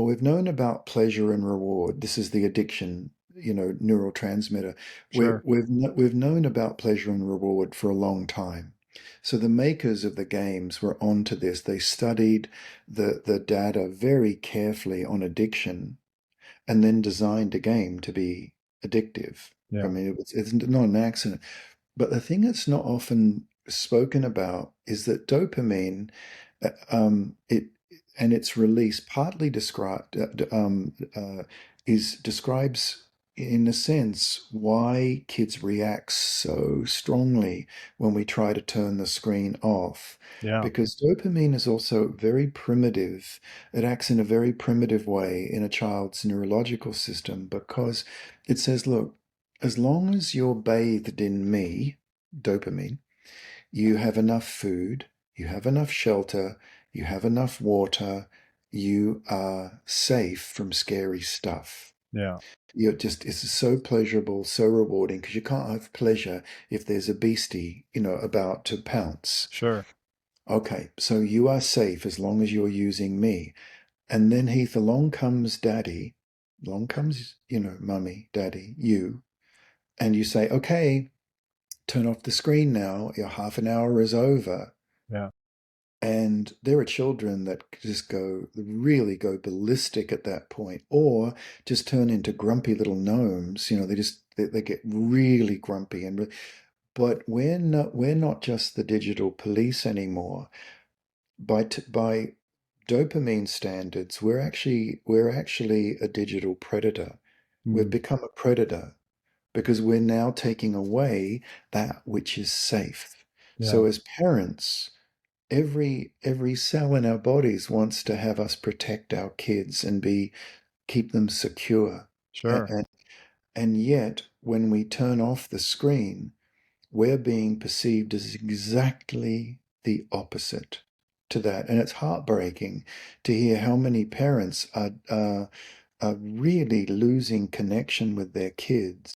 we've known about pleasure and reward. This is the addiction, neurotransmitter. Sure. We've known about pleasure and reward for a long time. So the makers of the games were onto this. They studied the data very carefully on addiction and then designed a game to be addictive. I Yeah. mean, it's not an accident. But the thing that's not often spoken about is that dopamine, it and its release partly describes in a sense why kids react so strongly when we try to turn the screen off. Yeah. Because dopamine is also very primitive. It acts in a very primitive way in a child's neurological system because it says, look, as long as you're bathed in me, dopamine, you have enough food, you have enough shelter, you have enough water, you are safe from scary stuff. Yeah. It's so pleasurable, so rewarding because you can't have pleasure if there's a beastie, about to pounce. Sure. Okay, so you are safe as long as you're using me. And then Heath, along comes, mummy, daddy, you, and you say, okay, turn off the screen now. Your half an hour is over. Yeah. And there are children that just really go ballistic at that point, or just turn into grumpy little gnomes. They get really grumpy. But we're not just the digital police anymore. By dopamine standards, we're actually a digital predator. We've Mm. become a predator because we're now taking away that which is safe. Yeah. So as parents, every cell in our bodies wants to have us protect our kids and keep them secure. Sure. And yet, when we turn off the screen, we're being perceived as exactly the opposite to that. And it's heartbreaking to hear how many parents are really losing connection with their kids